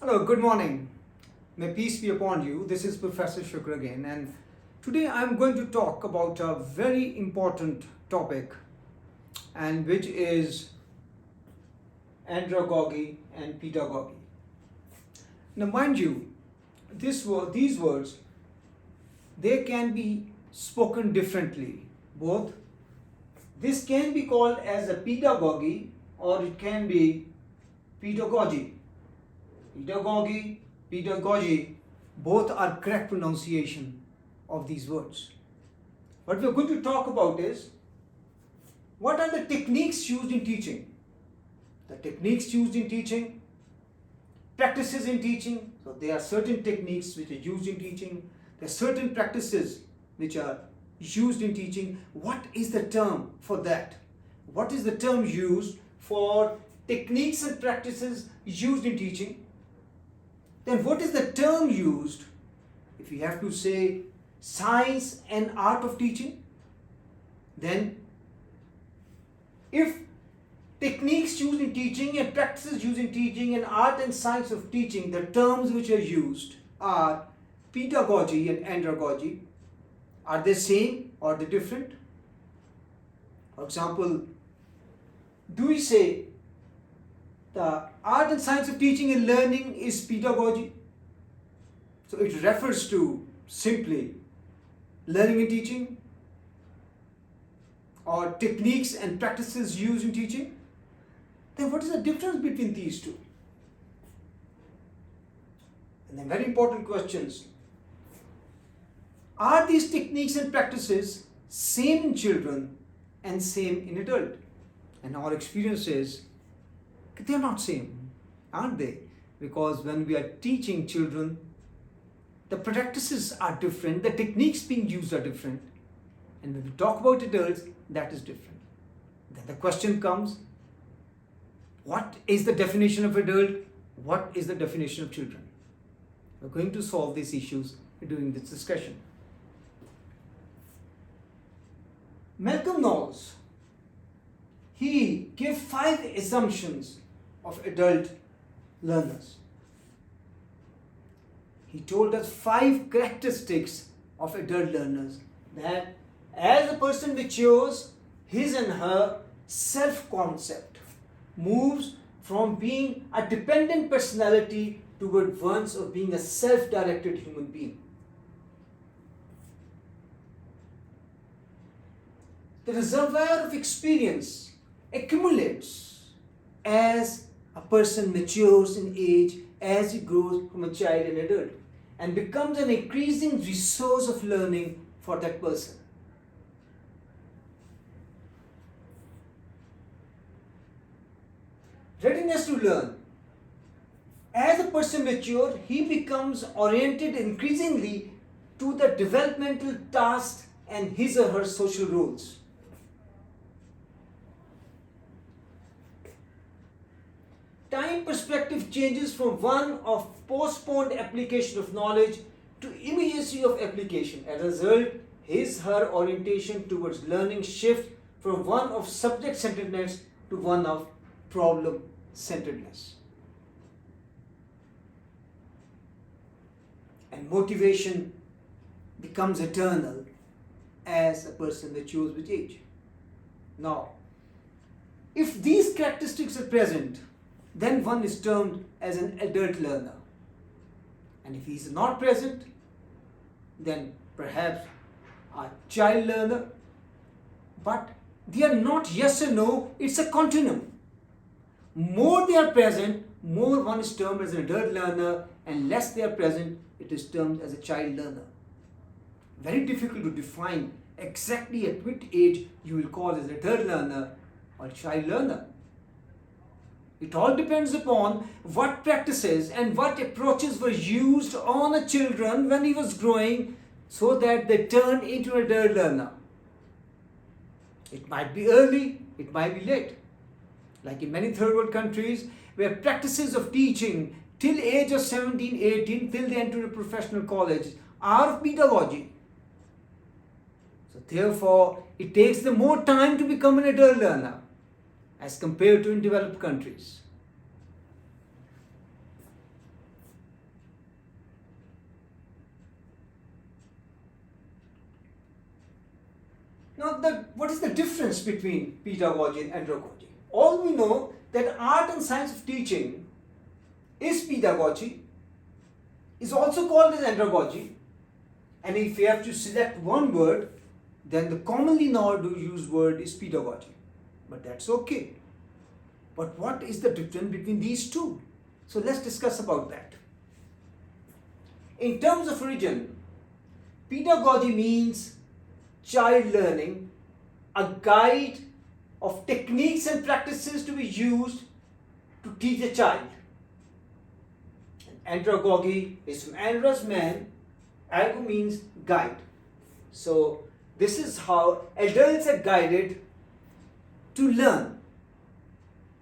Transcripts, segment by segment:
Hello, good morning. May peace be upon you. This is Professor Shukr again, and today I'm going to talk about a very important topic, and which is andragogy and pedagogy. Now, mind you, these words they can be spoken differently. Both this can be called as a pedagogy or it can be pedagogy. Pedagogy, both are correct pronunciation of these words. What we're going to talk about is what are the techniques used in teaching? The techniques used in teaching, practices in teaching. So there are certain techniques which are used in teaching. There are certain practices which are used in teaching. What is the term for that? What is the term used for techniques and practices used in teaching? Then what is the term used if we have to say science and art of teaching? Then if techniques used in teaching and practices used in teaching and art and science of teaching, the terms which are used are pedagogy and andragogy. Are they same or are they different? For example, do we say the art and science of teaching and learning is pedagogy? So it refers to simply learning and teaching or techniques and practices used in teaching. Then what is the difference between these two? And then very important questions. Are these techniques and practices same in children and same in adult? And our experience is they are not same, aren't they? Because when we are teaching children, the practices are different, the techniques being used are different. And when we talk about adults, that is different. Then the question comes, what is the definition of adult? What is the definition of children? We're going to solve these issues during this discussion. Malcolm Knowles, he gave 5 assumptions of adult learners. He told us 5 characteristics of adult learners that as a person matures, his and her self-concept moves from being a dependent personality toward one of being a self-directed human being. The reservoir of experience accumulates as a person matures in age, as he grows from a child and adult, and becomes an increasing resource of learning for that person. Readiness to learn. As a person matures, he becomes oriented increasingly to the developmental tasks and his or her social roles. Time perspective changes from one of postponed application of knowledge to immediacy of application. As a result, his/her orientation towards learning shifts from one of subject-centeredness to one of problem-centeredness. And motivation becomes eternal as a person matures with age. Now, if these characteristics are present, then one is termed as an adult learner. And if he is not present, then perhaps a child learner. But they are not yes or no, it's a continuum. More they are present, more one is termed as an adult learner, and less they are present, it is termed as a child learner. Very difficult to define exactly at which age you will call as an adult learner or child learner. It all depends upon what practices and what approaches were used on a children when he was growing so that they turned into an adult learner. It might be early, it might be late. Like in many third world countries where practices of teaching till age of 17, 18, till they enter a professional college are of pedagogy. So therefore, it takes them more time to become an adult learner as compared to in developed countries. Now, what is the difference between pedagogy and andragogy? All we know that art and science of teaching is pedagogy, is also called as andragogy, and if you have to select one word, then the commonly now used word is pedagogy. But that's okay. But what is the difference between these two? So let's discuss about that. In terms of origin, pedagogy means child learning, a guide of techniques and practices to be used to teach a child. And andragogy is from andros, man, ergo means guide. So this is how adults are guided to learn.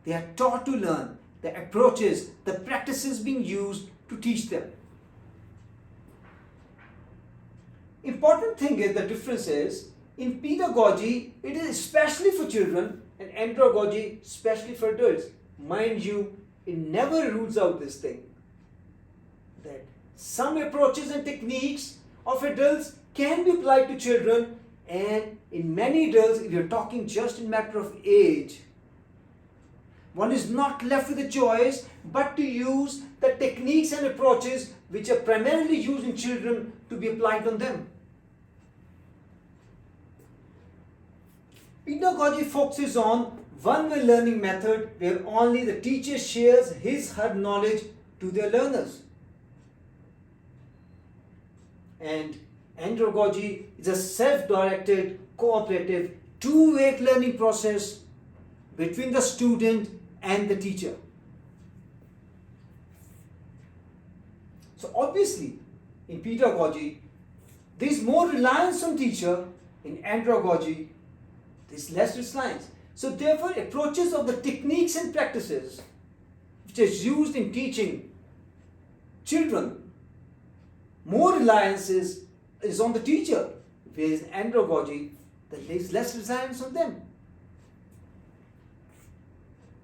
They are taught to learn the approaches, the practices being used to teach them. Important thing is the difference is in pedagogy it is especially for children and andragogy especially for adults. Mind you, it never rules out this thing that some approaches and techniques of adults can be applied to children, and in many adults, if you're talking just in matter of age, one is not left with a choice but to use the techniques and approaches which are primarily used in children to be applied on them. Pedagogy focuses on one-way learning method where only the teacher shares his/her knowledge to their learners. And andragogy is a self-directed, cooperative, two-way learning process between the student and the teacher. So obviously, in pedagogy, there is more reliance on teacher. In andragogy, there is less reliance. So therefore, approaches of the techniques and practices which is used in teaching children, more reliance is on the teacher, whereas in andragogy, there is less reliance on them.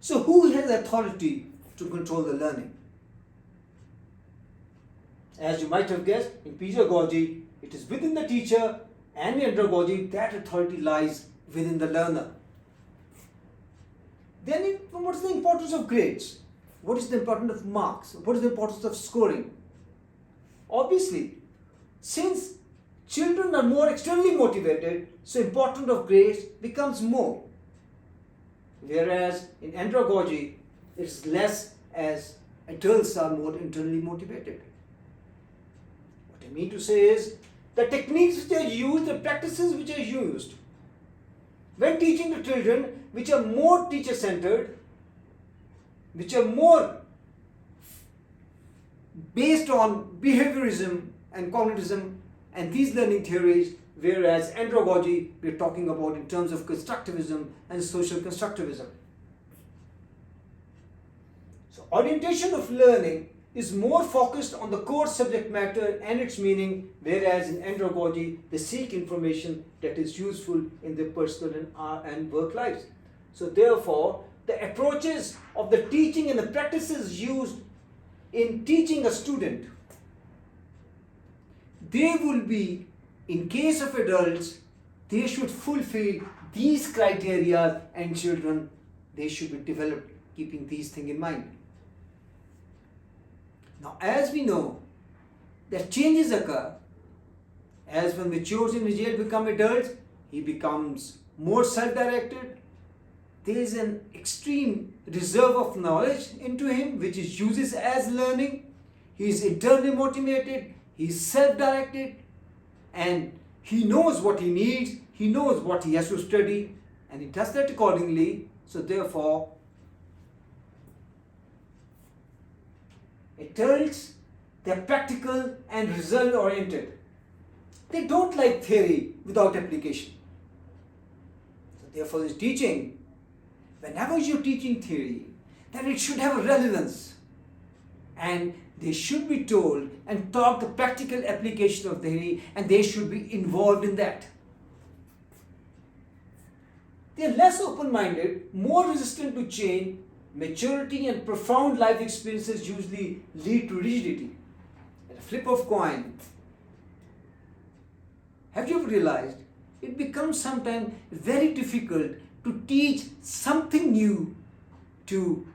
So who has authority to control the learning? As you might have guessed, in pedagogy, it is within the teacher, and in andragogy, that authority lies within the learner. Then what is the importance of grades? What is the importance of marks? What is the importance of scoring? Obviously, since children are more externally motivated, so importance of grades becomes more. Whereas in andragogy, it's less as adults are more internally motivated. What I mean to say is, the techniques which are used, the practices which are used, when teaching the children, which are more teacher-centered, which are more based on behaviorism and cognitivism and these learning theories, whereas andragogy we're talking about in terms of constructivism and social constructivism. So orientation of learning is more focused on the core subject matter and its meaning, whereas in andragogy they seek information that is useful in their personal and work lives. So therefore, the approaches of the teaching and the practices used in teaching a student, they will be, in case of adults, they should fulfill these criteria, and children, they should be developed keeping these things in mind. Now, as we know that changes occur, as when matures individual become adults, he becomes more self-directed. There is an extreme reserve of knowledge into him which is uses as learning. He is internally motivated, he is self-directed, and he knows what he needs, he knows what he has to study, and he does that accordingly. So therefore, adults, they are practical and result oriented. They don't like theory without application. So therefore, this teaching, whenever you're teaching theory, then it should have a relevance, and they should be told and taught the practical application of theory, and they should be involved in that. They are less open-minded, more resistant to change. Maturity and profound life experiences usually lead to rigidity. At a flip of coin, have you ever realized it becomes sometimes very difficult to teach something new to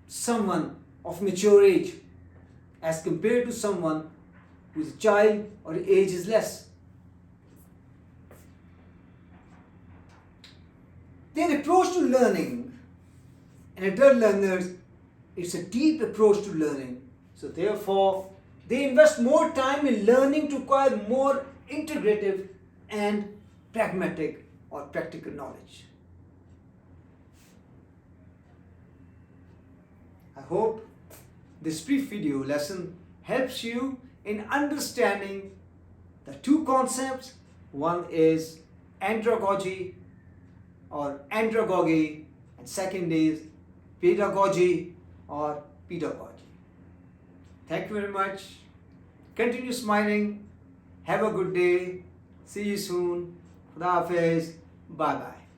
someone of mature age as compared to someone who is a child or age is less. Their approach to learning, and adult learners, it's a deep approach to learning. So therefore, they invest more time in learning to acquire more integrative and pragmatic or practical knowledge. I hope this brief video lesson helps you in understanding the two concepts. One is andragogy or andragogy, and second is pedagogy or pedagogy. Thank you very much. Continue smiling. Have a good day. See you soon. Khuda Hafiz. Bye bye.